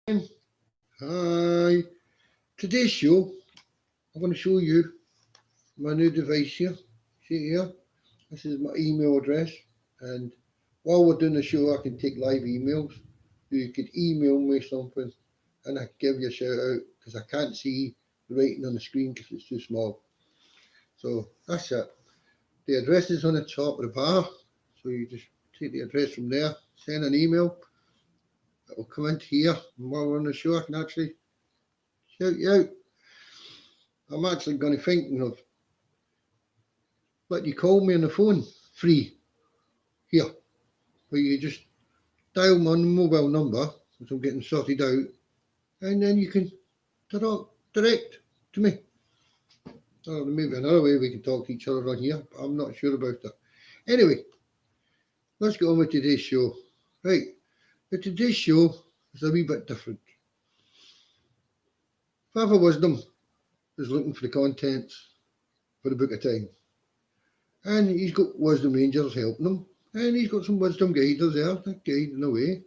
Hi. Today's show, I'm going to show you my new device here. See here? This is my email address. And while we're doing the show, I can take live emails. You could email me something and I can give you a shout out because I can't see the writing on the screen because it's too small. So that's it. The address is on the top of the bar. So you just take the address from there, send an email. It will come into here. And while we're on the show, I can actually shout you out. I'm actually going to think of letting you call me on the phone free here, where you just dial my mobile number, which I'm getting sorted out, and then you can direct to me. Or maybe another way we can talk to each other on here, but I'm not sure about that. Anyway, let's get on with today's show. Right, but today's show is a wee bit different. Father Wisdom is looking for the contents for the Book of Time. And he's got Wisdom Rangers helping him. And he's got some Wisdom Guiders there, guiding the way.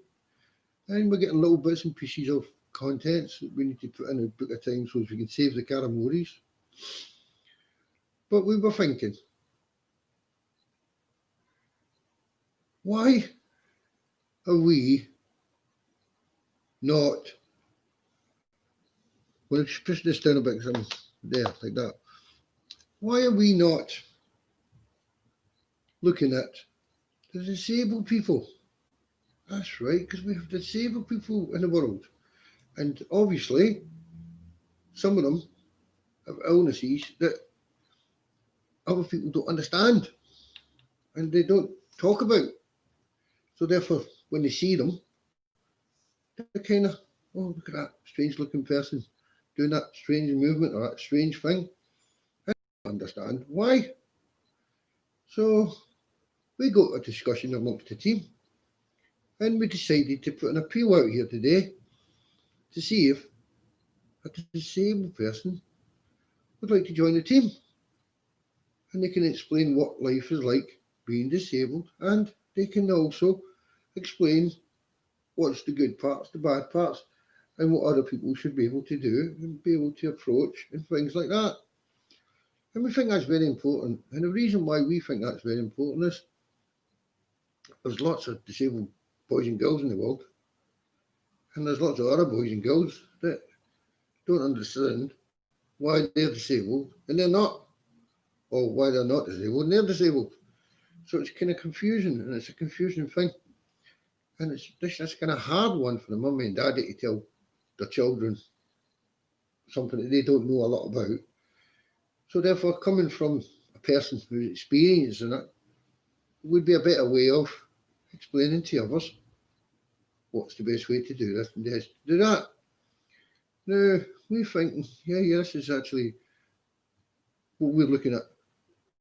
And we're getting little bits and pieces of contents that we need to put in the Book of Time so we can save the Karamoris. But we were thinking, why are we not, well, let's push this down a bit, because I'm there, like that. Why are we not looking at the disabled people? That's right, because we have disabled people in the world. And obviously, some of them have illnesses that other people don't understand and they don't talk about. So therefore, when they see them, they're kind of, oh, look at that strange looking person doing that strange movement or that strange thing. I don't understand why. So we got a discussion amongst the team and we decided to put an appeal out here today to see if a disabled person would like to join the team. And they can explain what life is like being disabled, and they can also explain what's the good parts, the bad parts, and what other people should be able to do and be able to approach and things like that. And we think that's very important. And the reason why we think that's very important is there's lots of disabled boys and girls in the world, and there's lots of other boys and girls that don't understand why they're disabled and they're not, or why they're not disabled and they're disabled. So it's kind of confusion, and it's a confusing thing. And it's this kind of hard one for the mummy and daddy to tell their children something that they don't know a lot about. So therefore, coming from a person who's experienced in it would be a better way of explaining to others what's the best way to do this and best to do that. Now, we're thinking, yeah, this is actually what we're looking at.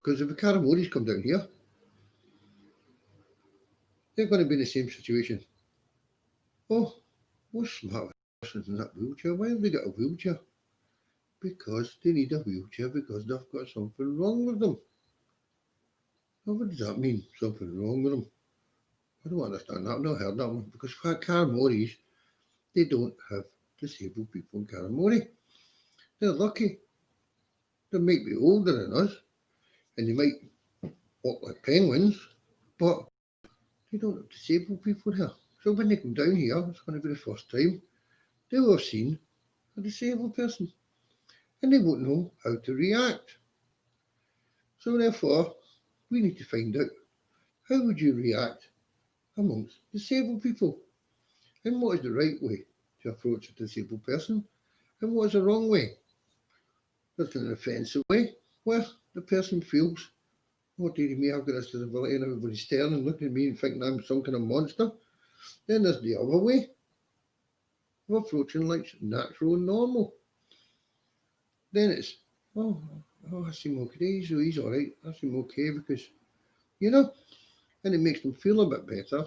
Because if the Karamoris come down here, they're going to be in the same situation. Oh, what's smart person's in that wheelchair? Why have they got a wheelchair? Because they need a wheelchair because they've got something wrong with them. Now, what does that mean? Something wrong with them? I don't understand that. I've not heard that one. Because Karamoris, they don't have disabled people in Karamori. They're lucky. They might be older than us, and they might walk like penguins, but they don't have disabled people here. So when they come down here, it's going to be the first time they will have seen a disabled person, and they won't know how to react. So therefore, we need to find out, how would you react amongst disabled people? And what is the right way to approach a disabled person? And what is the wrong way? There's an offensive way where the person feels, oh dear me, I've got this disability, and everybody's staring and looking at me and thinking I'm some kind of monster. Then there's the other way of approaching like natural and normal. Then it's, oh, I seem okay, so he's alright, I seem okay because, and it makes them feel a bit better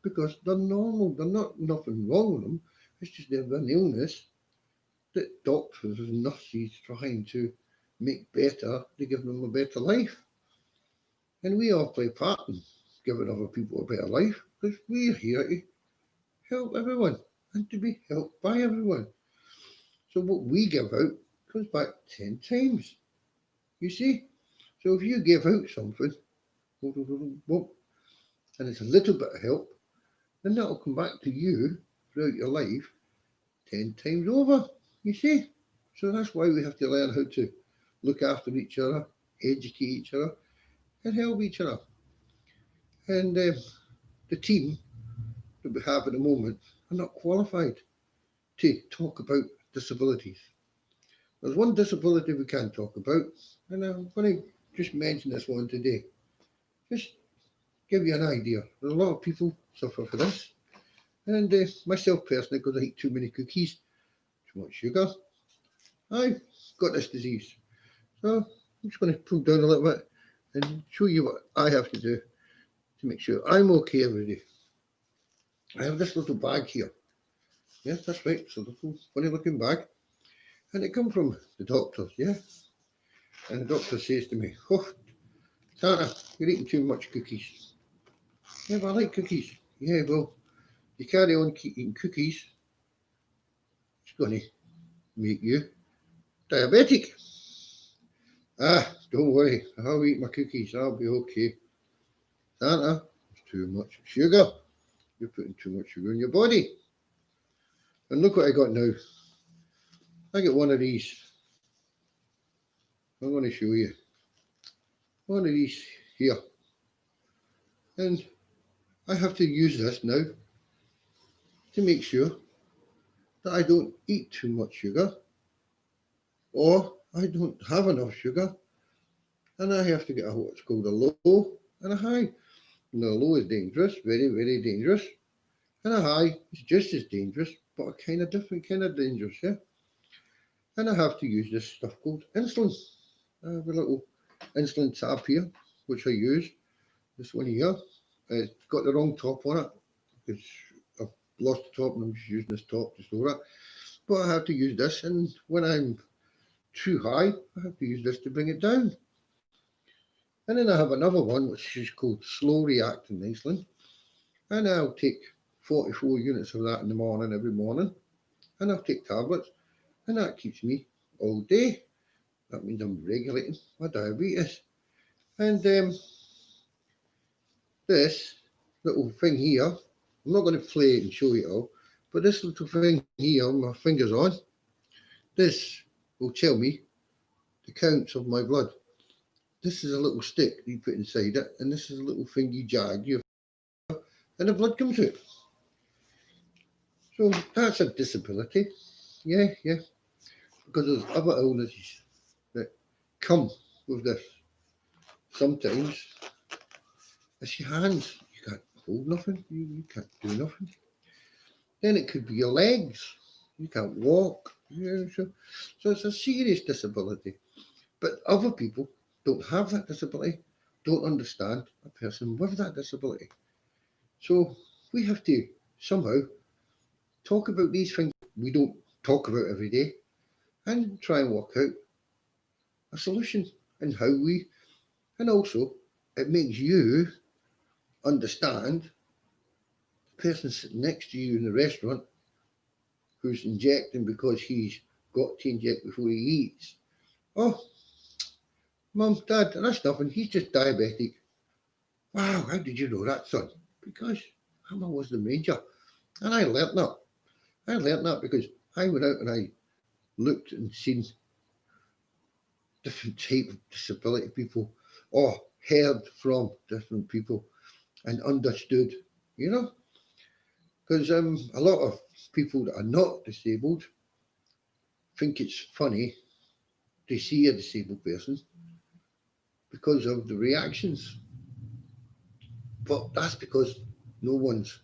because they're normal, they're not nothing wrong with them, it's just they have an illness that doctors and nurses trying to make better to give them a better life. And we all play part in giving other people a better life because we're here to help everyone. and to be helped by everyone. So what we give out comes back 10 times. You see? So if you give out something, and it's a little bit of help, then that'll come back to you throughout your life 10 times over. You see? So that's why we have to learn how to look after each other, educate each other, and help each other. And the team that we have at the moment are not qualified to talk about disabilities. There's one disability we can talk about, and I'm going to just mention this one today. Just give you an idea. There's a lot of people suffer for this, and myself personally, because I eat too many cookies, too much sugar, I've got this disease. So I'm just going to pull down a little bit and show you what I have to do to make sure I'm okay every day. I have this little bag here. Yes, that's right. It's a little funny looking bag. And it come from the doctor, yeah? And the doctor says to me, oh, Tana, you're eating too much cookies. Yeah, but I like cookies. Yeah, well, you carry on eating cookies, it's going to make you diabetic. Ah, don't worry. I'll eat my cookies. I'll be okay. Santa, it's too much sugar. You're putting too much sugar in your body. And look what I got now. I get one of these. I'm going to show you. One of these here. And I have to use this now to make sure that I don't eat too much sugar or I don't have enough sugar. And I have to get what's called a low and a high. And the low is dangerous, very, very dangerous. And a high is just as dangerous, but a kind of different kind of dangerous, yeah? And I have to use this stuff called insulin. I have a little insulin tab here, which I use. This one here. It's got the wrong top on it because I've lost the top and I'm just using this top to store it. But I have to use this, and when I'm too high, I have to use this to bring it down. And then I have another one which is called slow reacting insulin. And I'll take 44 units of that in the morning every morning. And I'll take tablets, and that keeps me all day. That means I'm regulating my diabetes. And this little thing here, I'm not going to play it and show you all, but this little thing here, my fingers on, this will tell me the counts of my blood. This is a little stick you put inside it, and this is a little thing you jag, and the blood comes out. So that's a disability. Yeah, because there's other illnesses that come with this. Sometimes it's your hands. You can't hold nothing. You can't do nothing. Then it could be your legs. You can't walk. So it's a serious disability. But other people don't have that disability, don't understand a person with that disability. So we have to somehow talk about these things we don't talk about every day and try and work out a solution and how we, and also it makes you understand the person sitting next to you in the restaurant who's injecting because he's got to inject before he eats. Oh, Mum, Dad, that's nothing. He's just diabetic. Wow, how did you know that, son? Because I'm a Muslim Ranger. And I learnt that. I learnt that because I went out and I looked and seen different type of disability people or heard from different people and understood, you know? Because a lot of people that are not disabled think it's funny to see a disabled person because of the reactions. But that's because no one's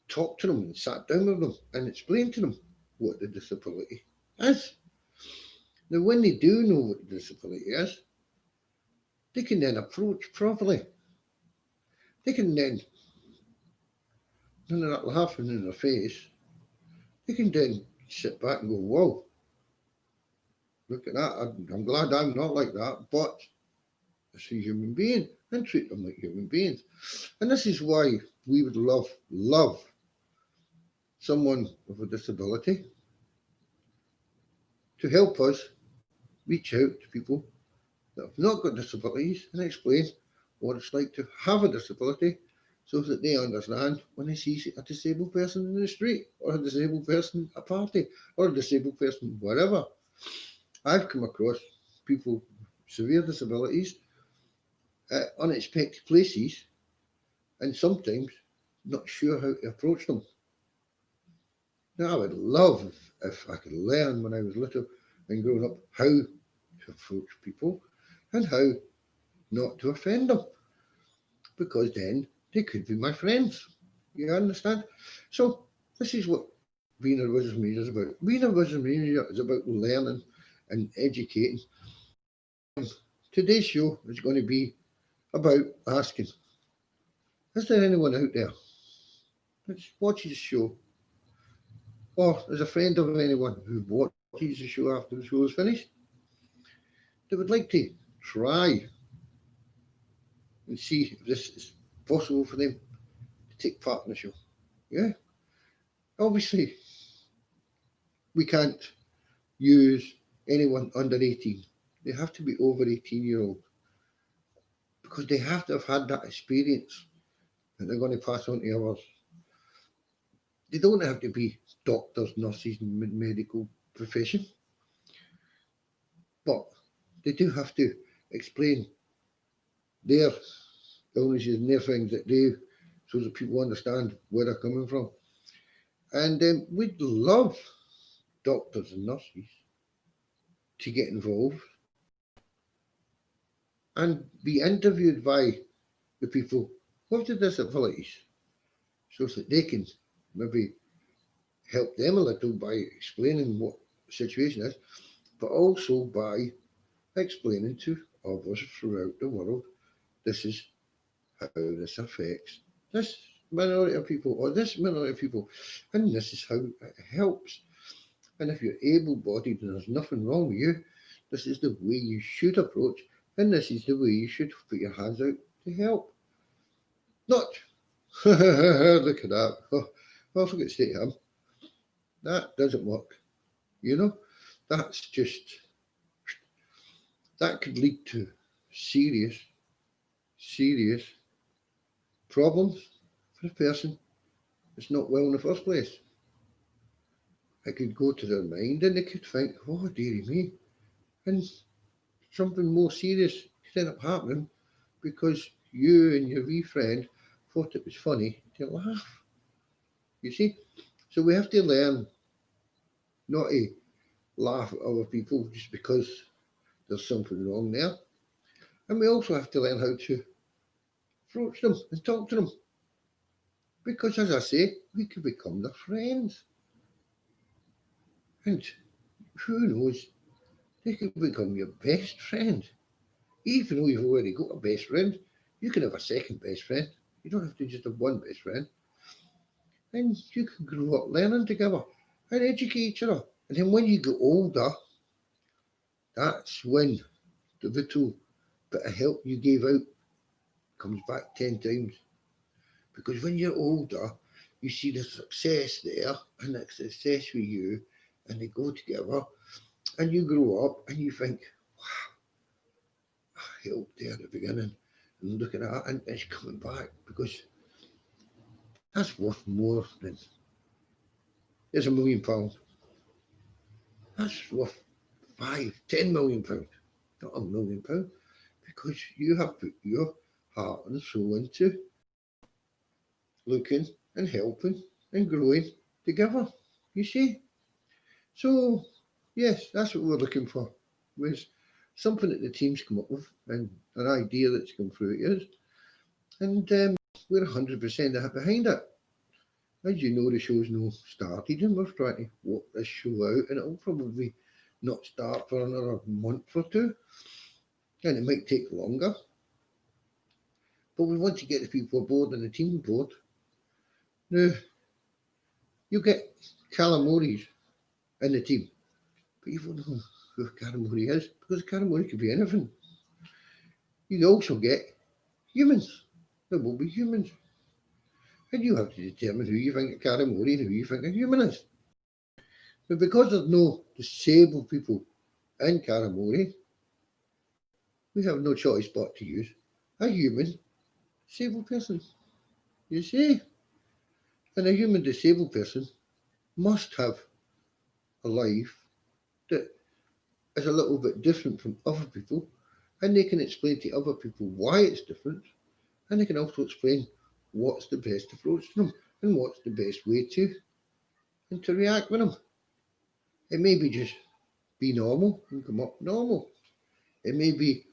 talked to them and sat down with them and explained to them what the disability is. Now, when they do know what the disability is, they can then approach properly. They can then, none of that laughing in their face, they can then sit back and go, whoa, look at that. I'm glad I'm not like that, but it's a human being and treat them like human beings. And this is why we would love someone with a disability to help us reach out to people that have not got disabilities and explain what it's like to have a disability so that they understand when they see a disabled person in the street or a disabled person at a party or a disabled person wherever. I've come across people with severe disabilities at unexpected places and sometimes not sure how to approach them. Now, I would love if I could learn when I was little and growing up how to approach people and how not to offend them, because then they could be my friends. You understand? So this is what being a wisdom reader is about. Being a wisdom reader is about learning and educating. Today's show is going to be about asking, is there anyone out there that watches the show or is a friend of anyone who watches the show after the show is finished that would like to try and see if this is possible for them to take part in the show? Yeah. Obviously, we can't use anyone under 18. They have to be over 18-year-old because they have to have had that experience that they're going to pass on to others. They don't have to be doctors, nurses, and medical profession, but they do have to explain their illnesses and their things that they, so that people understand where they're coming from. And we'd love doctors and nurses to get involved and be interviewed by the people with the disabilities so that they can maybe help them a little by explaining what the situation is, but also by explaining to others throughout the world this is how this affects this minority of people or this minority of people, and this is how it helps. And if you're able-bodied and there's nothing wrong with you, this is the way you should approach, and this is the way you should put your hands out to help. Not, look at that, oh, I forget to say to him, that doesn't work, you know, that's just, that could lead to serious problems for the person that's not well in the first place. It could go to their mind and they could think, oh, dearie me, and something more serious could end up happening because you and your wee friend thought it was funny to laugh. You see? So we have to learn not to laugh at other people just because there's something wrong there. And we also have to learn how to approach them and talk to them. Because as I say, we could become their friends. And who knows, they could become your best friend. Even though you've already got a best friend, you can have a second best friend. You don't have to just have one best friend. And you can grow up learning together and educate each other. And then when you get older, that's when the little bit of help you gave out comes back 10 times. Because when you're older, you see the success there and the success with you, and they go together, and you grow up and you think, wow, I helped there at the beginning, and look at that, and it's coming back because that's worth more than there's £1 million. That's worth 5, 10 million pounds, not £1 million, because you have put your heart and soul into looking and helping and growing together. You see? So yes, that's what we're looking for. Was something that the team's come up with and an idea that's come through to us, and we're 100% behind it. As you know, the show's no started, and we're trying to work this show out, and it'll probably not start for another month or two, and it might take longer. But we want to get the people aboard and the team aboard. Now, you get Calamori's in the team, but you won't know who Calamori is because Calamori could be anything. You also get humans. There will be humans. And you have to determine who you think a Karamori and who you think a human is. But because there's no disabled people in Karamori, we have no choice but to use a human disabled person. You see? And a human disabled person must have a life that is a little bit different from other people, and they can explain to other people why it's different, and they can also explain what's the best approach to them and what's the best way to interact with them. It may be just be normal and come up normal. It may be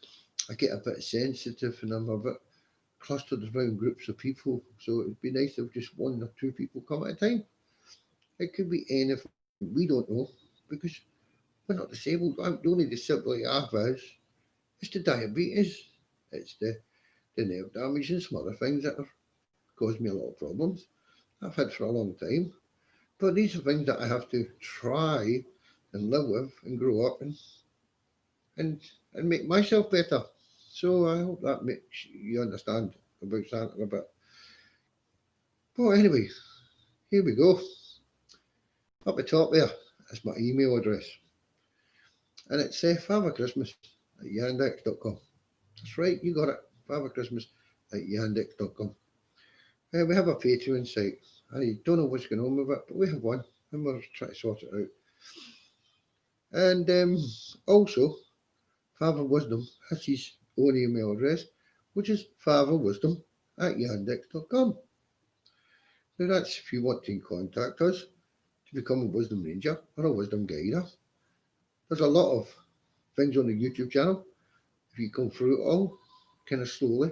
I get a bit sensitive and I'm a bit clustered around groups of people, so it'd be nice if just one or two people come at a time. It could be anything we don't know because we're not disabled. The only disability I have is the diabetes. It's the nerve damage and some other things that have caused me a lot of problems. I've had for a long time. But these are things that I have to try and live with and grow up and, and make myself better. So I hope that makes you understand about Santa a bit. But anyway, here we go. Up the top there is my email address. And it's fatherchristmas at yandex.com. That's right, you got it. Fatherchristmas at yandex.com. We have a Patreon site. I don't know what's going on with it, but we have one and we're trying to sort it out. And also, Father Wisdom has his own email address, which is fatherwisdom at yandex.com. Now that's if you want to contact us to become a Wisdom Ranger or a Wisdom Guider. There's a lot of things on the YouTube channel. If you come through it all kind of slowly,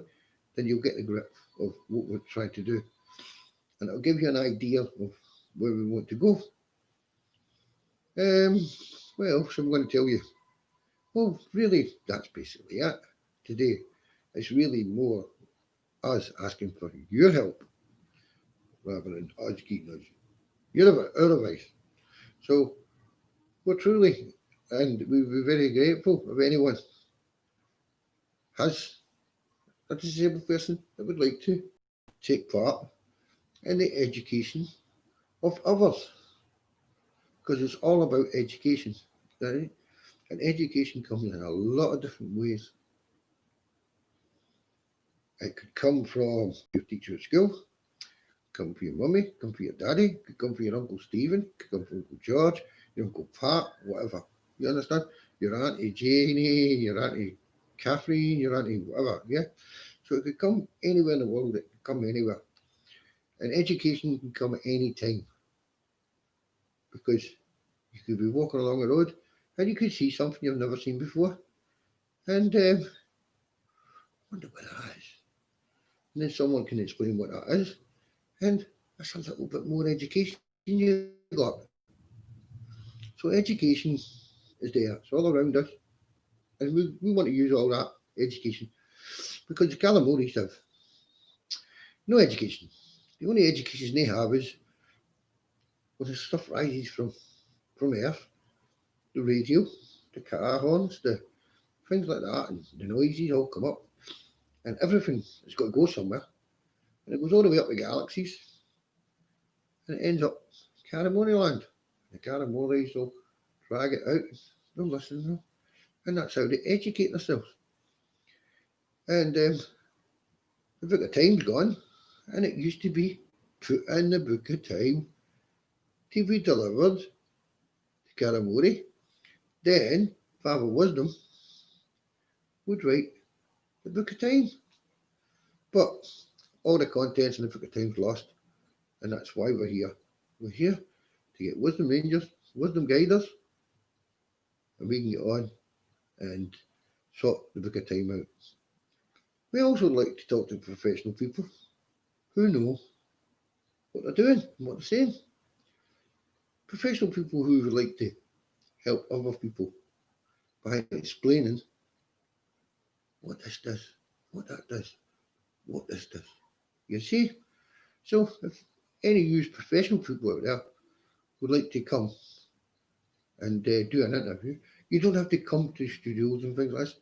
then you'll get the grip of what we're trying to do. And it'll give you an idea of where we want to go. What else I'm going to tell you? Well, really, that's basically it. Today, it's really more us asking for your help rather than us giving us our advice. So, we're truly, and we'd be very grateful if anyone has a disabled person that would like to take part in the education of others. Because it's all about education, right? And education comes in a lot of different ways. It could come from your teacher at school, come from your mummy, come from your daddy, could come from your Uncle Stephen, could come from Uncle George, your Uncle Pat, whatever. You understand? Your Auntie Janie, your Auntie Catherine, your Auntie whatever, yeah? So it could come anywhere in the world, it could come anywhere. And education can come at any time. Because you could be walking along the road and you could see something you've never seen before. And wonder what that is. And then someone can explain what that is. And that's a little bit more education you got. So education is there. It's all around us. And we want to use all that education. Because the Calamoris have no education. The only education they have is when the stuff rises from Earth, the radio, the car horns, the things like that, and the noises all come up. And everything has got to go somewhere. And it goes all the way up the galaxies. And it ends up Caramori Land. The Caramoris will drag it out. They'll listen to them. And that's how they educate themselves. And the Book of Time's gone. And it used to be put in the Book of Time to be delivered to Caramori. Then Father Wisdom would write the Book of Time. But all the contents in the Book of Time's lost. And that's why we're here. We're here to get Wisdom Rangers, Wisdom Guiders, and we can get on and sort the Book of Time out. We also like to talk to professional people who know what they're doing and what they're saying. Professional people who would like to help other people by explaining what this does, what that does, what this does. You see? So if any of you professional people out there would like to come and do an interview, you don't have to come to studios and things like this.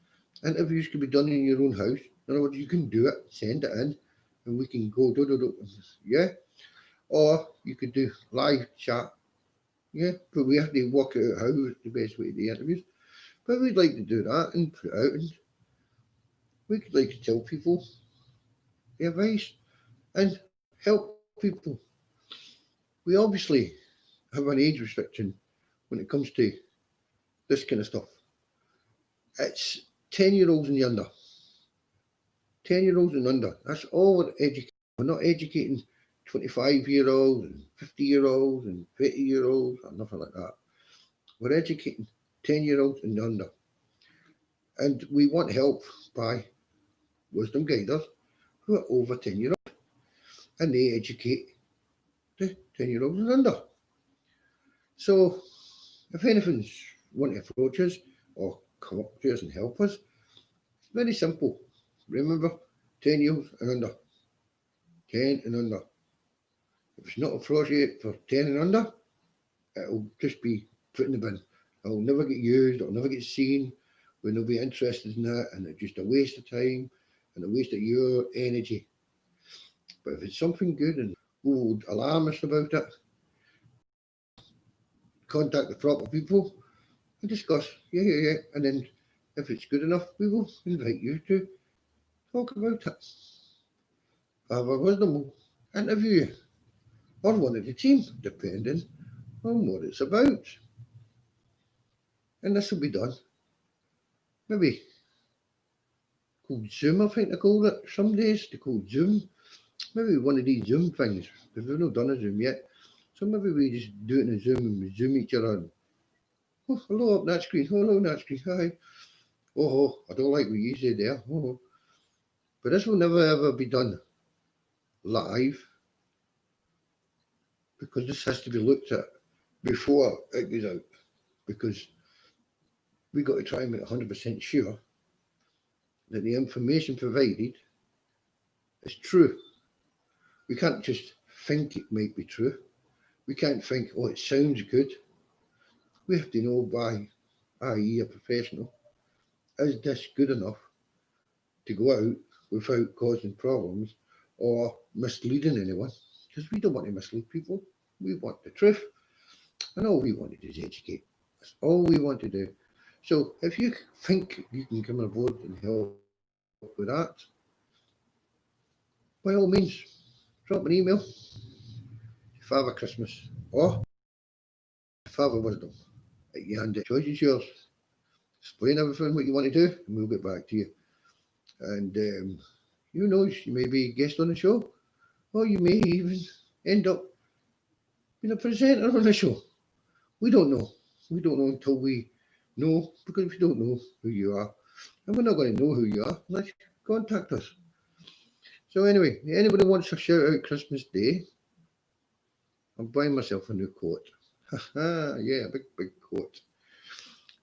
Interviews can be done in your own house. In other words, you can do it, send it in, and we can go do, yeah. Or you could do live chat, yeah. But we have to work out how is the best way to do interviews. But we'd like to do that and put it out, and we could like to tell people the advice and help people. We obviously have an age restriction when it comes to this kind of stuff. It's 10-year-olds and under. 10-year-olds and under. That's all we're educating. We're not educating 25-year-olds and 50-year-olds and 50-year-olds or nothing like that. We're educating 10-year-olds and under. And we want help by wisdom guiders who are over 10-year-olds. And they educate the 10-year-olds and under. So if anything's want to approach us or come up to us and help us, it's very simple. Remember, 10 years and under. 10 and under. If it's not appropriate for 10 and under, it'll just be put in the bin. It'll never get used, it'll never get seen. We'll not be interested in that, and it's just a waste of time and a waste of your energy. But if it's something good and who would alarm us about it, contact the proper people and discuss. Yeah. And then if it's good enough, we will invite you to talk about it. Our wisdom will interview you or one of the team, depending on what it's about. And this will be done. Maybe called Zoom, I think they call it. Some days they call Zoom. Maybe one of these Zoom things, because we've not done a Zoom yet. So maybe we just do it in a Zoom and we Zoom each other. And, oh, hello up that screen. Hello that screen. Hi. Oh, I don't like what you said there. Oh. But this will never ever be done live, because this has to be looked at before it goes out, because we got to try and make 100% sure that the information provided is true. We can't just think it might be true. We can't think, oh, it sounds good. We have to know by, i.e. a professional, is this good enough to go out without causing problems or misleading anyone? Because we don't want to mislead people. We want the truth. And all we want to do is educate. That's all we want to do. So if you think you can come on board and help with that, by all means, drop an email to Father Christmas or Father Wisdom at your hand. The choice is yours. Explain everything what you want to do, and we'll get back to you. And who knows, you may be a guest on the show, or you may even end up being a presenter on the show. We don't know. We don't know until we know, because we don't know who you are. And we're not going to know who you are unless you contact us. So anyway, anybody wants a shout out Christmas Day, I'm buying myself a new coat. Yeah, a big coat.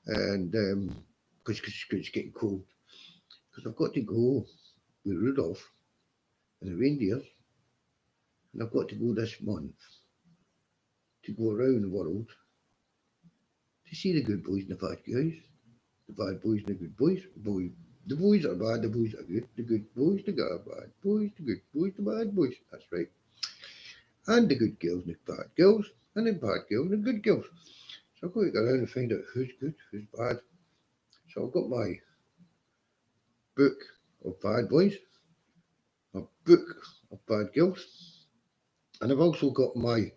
And because it's getting cold. Because I've got to go with Rudolph and the reindeers, and I've got to go this month to go around the world to see the good boys and the bad guys, the bad boys and the good boys, the boys are bad, the boys are good, the good boys, the bad boys, the good boys, the bad boys. That's right. And the good girls and the bad girls, and the bad girls and the good girls. So I've got to go around and find out who's good, who's bad. So I've got my book of bad boys, my book of bad girls, and I've also got my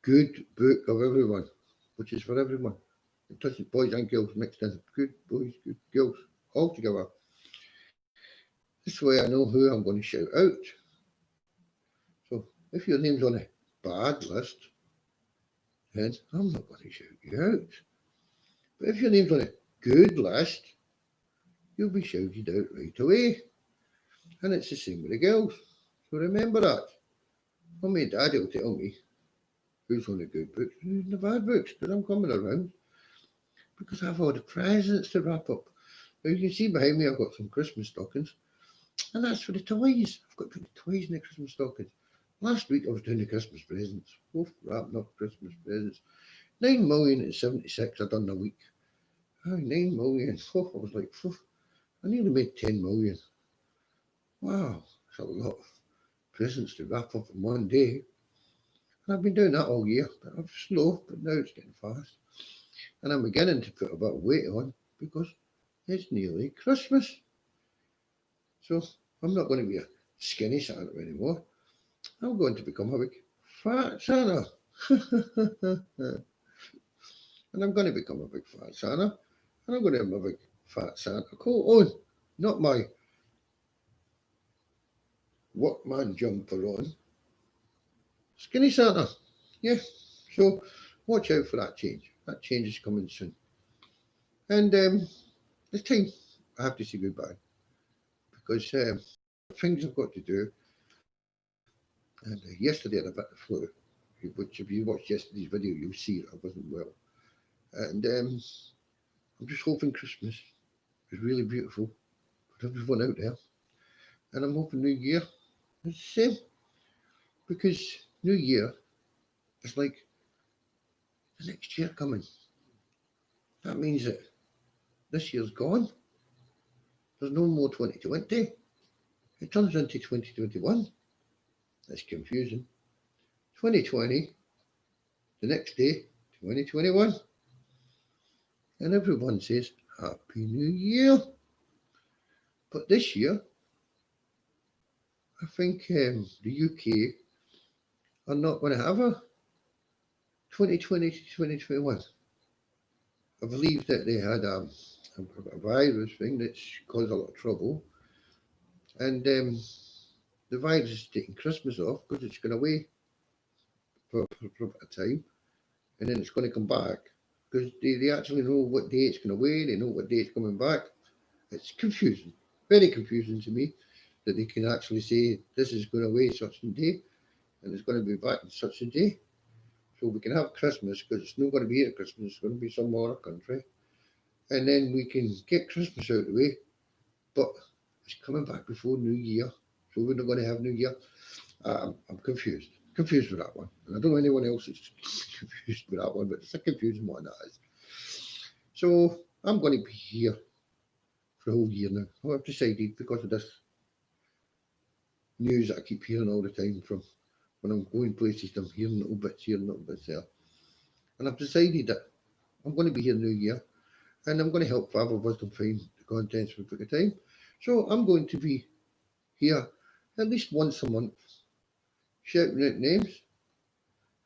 good book of everyone, which is for everyone. It doesn't boys and girls mixed in. Good boys, good girls, all together. This way I know who I'm going to shout out. So if your name's on a bad list, then I'm not going to shout you out. But if your name's on a good list, you'll be shouted out right away. And it's the same with the girls. So remember that. Mummy and Daddy will tell me who's on the good books and who's in the bad books, because I'm coming around. Because I have all the presents to wrap up. Now you can see behind me I've got some Christmas stockings. And that's for the toys. I've got to put the toys in the Christmas stockings. Last week I was doing the Christmas presents. Wrapping up Christmas presents. 9,076,000 I done in a week. 9 million. I was like, I nearly made 10 million. Wow. It's a lot of presents to wrap up in one day. And I've been doing that all year, but I'm slow, but now it's getting fast. And I'm beginning to put a bit of weight on because it's nearly Christmas. So I'm not going to be a skinny Santa anymore. I'm going to become a big fat Santa. And I'm going to become a big fat Santa. And I'm going to have my big fat Santa coat on. Not my workman jumper on. Skinny Santa. Yeah. So watch out for that change. That change is coming soon. And it's time I have to say goodbye because things I've got to do. And yesterday I had a bit of flu, which if you watch yesterday's video, you'll see I wasn't well. And I'm just hoping Christmas is really beautiful for everyone out there. And I'm hoping New Year is the same because New Year is like the next year coming. That means that this year's gone. There's no more 2020. It turns into 2021. That's confusing. 2020, the next day, 2021. And everyone says, Happy New Year. But this year, I think the UK are not going to have a 2020 to 2021. I believe that they had a virus thing that's caused a lot of trouble. And the virus is taking Christmas off because it's going away for a time. And then it's going to come back because they actually know what day it's going away. They know what day it's coming back. It's confusing, very confusing to me that they can actually say this is going away such a day and it's going to be back in such a day. So we can have Christmas because it's not going to be here at Christmas, it's going to be some other country. And then we can get Christmas out of the way, but it's coming back before New Year. So we're not going to have New Year. I'm confused with that one. And I don't know anyone else is confused with that one, but it's a confusing one, that is. So I'm going to be here for the whole year now. I've decided because of this news that I keep hearing all the time from when I'm going places, I'm hearing little bits here and little bits there. And I've decided that I'm going to be here New Year and I'm going to help Father Wisdom find the contents for Book of Time. So I'm going to be here at least once a month shouting out names.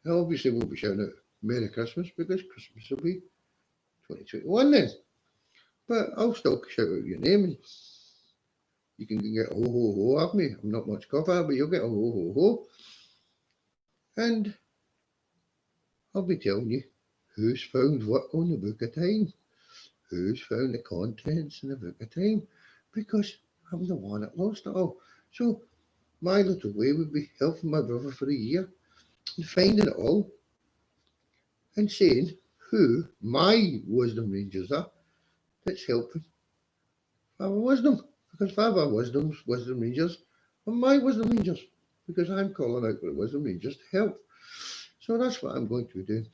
I obviously won't be shouting out Merry Christmas because Christmas will be 2021 then. But I'll still shout out your name and you can get a ho ho ho of me. I'm not much cover, but you'll get a ho ho ho. And I'll be telling you who's found what on the Book of Time, who's found the contents in the Book of Time, because I'm the one that lost it all. So my little way would be helping my brother for a year and finding it all and saying who my wisdom rangers are that's helping Father Wisdom. Because Father Wisdom's wisdom rangers are my wisdom rangers. Because I'm calling out for the wisdom rangers to help. So that's what I'm going to be doing.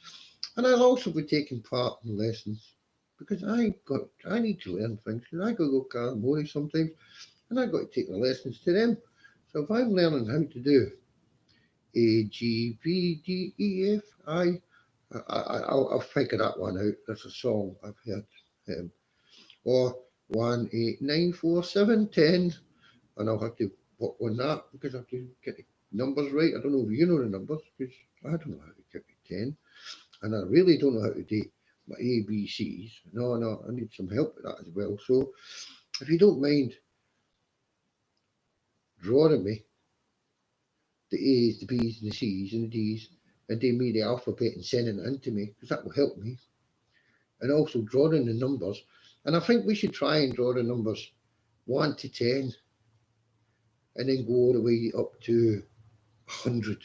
And I'll also be taking part in lessons because I need to learn things because I got to go Karamori sometimes and I got to take the lessons to them. So if I'm learning how to do A, G, B, D, E, F, I'll figure that one out. That's a song I've heard. Or 1, 8, 9, 4, 7, 10. And I'll have to work on that because I have to get the numbers right. I don't know if you know the numbers because I don't know how to get to 10. And I really don't know how to do my ABCs. No, I need some help with that as well. So if you don't mind drawing me the A's, the B's, and the C's, and the D's, and doing me the alphabet and sending it in to me, because that will help me. And also drawing the numbers. And I think we should try and draw the numbers 1 to 10, and then go all the way up to 100.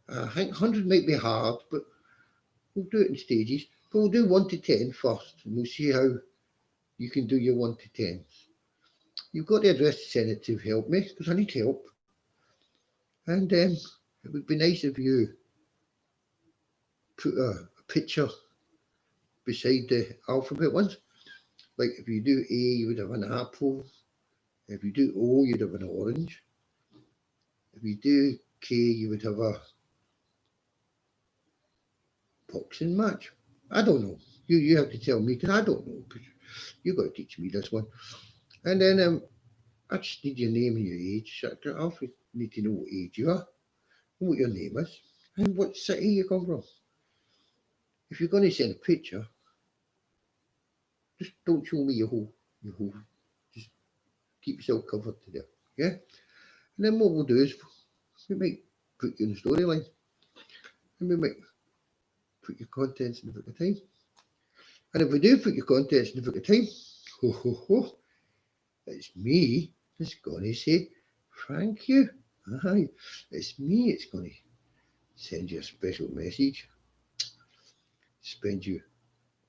I think 100 might be hard, but we'll do it in stages. But we'll do 1 to 10 first, and we'll see how you can do your 1 to 10s. You've got the address to send it to help me, because I need help. And it would be nice if you put a picture beside the alphabet ones. Like if you do A, you would have an apple, If you do O, you'd have an orange. If you do K, you would have a boxing match. I don't know. You have to tell me because I don't know. Because you've got to teach me this one. And then I just need your name and your age. I also need to know what age you are, and what your name is, and what city you come from. If you're going to send a picture, just don't show me your whole. Just keep yourself covered to there. Yeah. And then what we'll do is we might put you in the storyline, and we might put your contents in the book of time. And if we do put your contents in the book of time, ho ho ho, it's me that's going to say thank you. Aye, it's me. It's going to send you a special message, spend you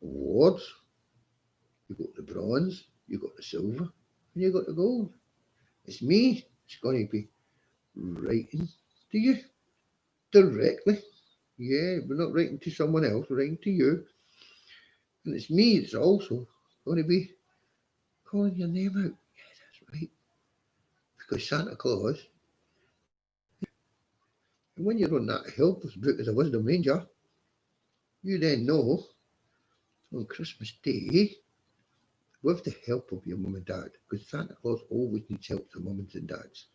awards. You got the bronze, you got the silver, and you got the gold. It's me. It's going to be writing to you directly. Yeah, we're not writing to someone else, we're writing to you. And it's me that's also going to be calling your name out. Yeah, that's right. Because Santa Claus, and when you're on that helpless book of the Wisdom Ranger, you then know on Christmas Day, with the help of your mum and dad, because Santa Claus always needs help from mums and dads.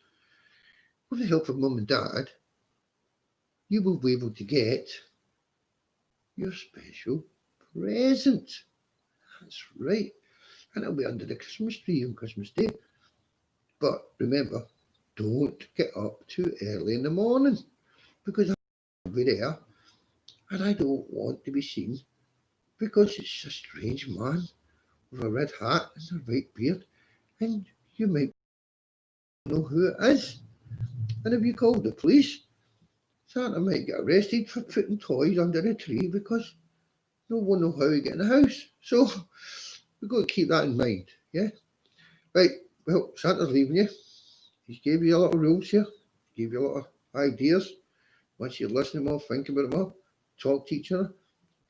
With the help of mum and dad, you will be able to get your special present. That's right. And it'll be under the Christmas tree on Christmas Day. But remember, don't get up too early in the morning because I'll be there and I don't want to be seen because it's a strange man with a red hat and a white beard and you might know who it is. And if you call the police, Santa might get arrested for putting toys under the tree because no one knows how he get in the house. So we've got to keep that in mind. Yeah. Right. Well, Santa's leaving you. He's gave you a lot of rules here. Gave you a lot of ideas. Once you listen to them all, think about them all, talk to each other,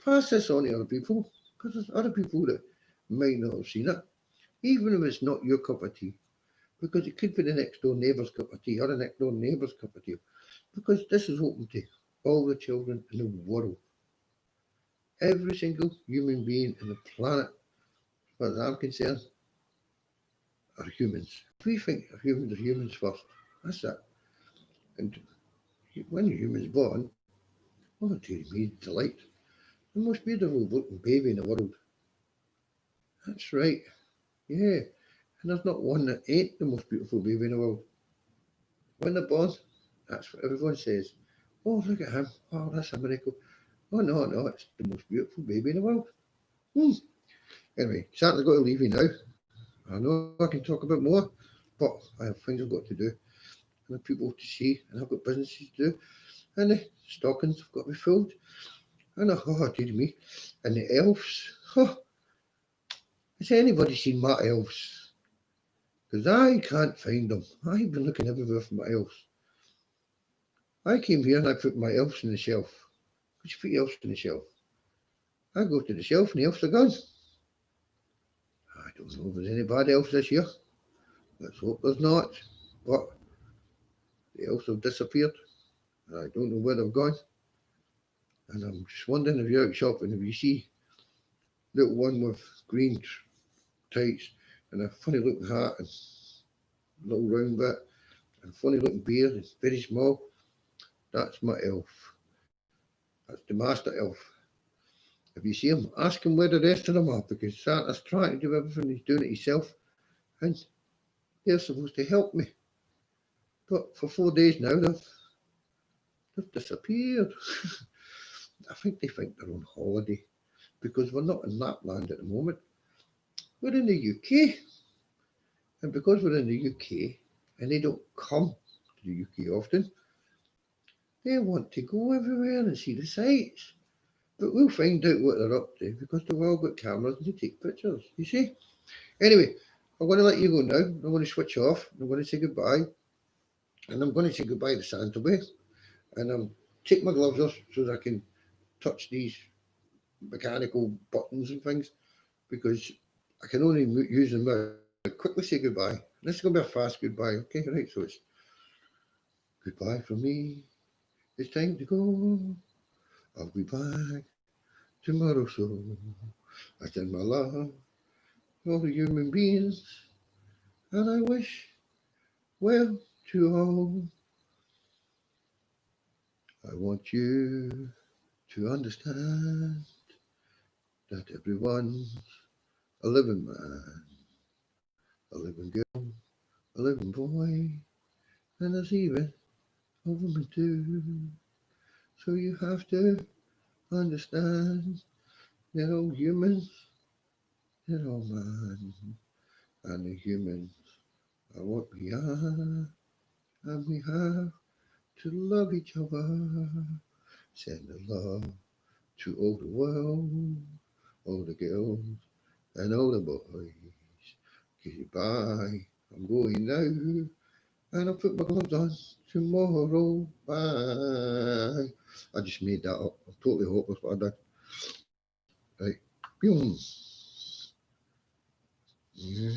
pass this on to other people because there's other people that might not have seen it, even if it's not your cup of tea, because it could be the next door neighbour's cup of tea or the next door neighbour's cup of tea, because this is open to all the children in the world. Every single human being on the planet, as far as I'm concerned, are humans. We think humans are humans first. That's it. And when a human's born, oh, dear me, delight. The most beautiful looking baby in the world. That's right. Yeah. And there's not one that ain't the most beautiful baby in the world. When they're born, that's what everyone says. Oh, look at him. Oh, that's a miracle. Oh, no, it's the most beautiful baby in the world. Hmm. Anyway, Santa's got to leave you now. I know I can talk about more, but I have things I've got to do. And I have people to see, and I've got businesses to do. And the stockings have got to be filled. And oh, dear me. And the elves. Oh, has anybody seen my elves? Because I can't find them. I've been looking everywhere for my elves. I came here and I put my elves on the shelf. Could you put your elves on the shelf? I go to the shelf and the elves are gone. I don't know if there's any bad elves this year. Let's hope there's not. But the elves have disappeared. I don't know where they've gone. And I'm just wondering if you're out shopping, if you see little one with green tights and a funny looking hat and little round bit and funny looking beard, it's very small. That's my elf. That's the master elf. If you see him, ask him where the rest of them are because Santa's trying to do everything, he's doing it himself, and they're supposed to help me. But for 4 days now, they've disappeared. I think they think they're on holiday because we're not in Lapland at the moment. We're in the UK, and because we're in the UK and they don't come to the UK often, they want to go everywhere and see the sights. But we'll find out what they're up to because they've all got cameras and they take pictures, you see. Anyway, I'm going to let you go now. I'm going to switch off. I'm going to say goodbye. And I'm going to say goodbye to Santa Way. And take my gloves off so that I can touch these mechanical buttons and things because I can only use them now. Quickly say goodbye. This is going to be a fast goodbye, okay? Right, so it's goodbye from me. It's time to go. I'll be back tomorrow, so I send my love to all the human beings, and I wish well to all. I want you to understand that everyone's a living man, a living girl, a living boy, and there's even a woman too. So you have to understand they're all humans, they're all man, and the humans are what we are, and we have to love each other. Send the love to all the world, all the girls and all the boys. Goodbye, I'm going now, and I'll put my gloves on tomorrow. Bye. I just made that up. I'm totally hopeless what I did. Right. Boom. Yeah.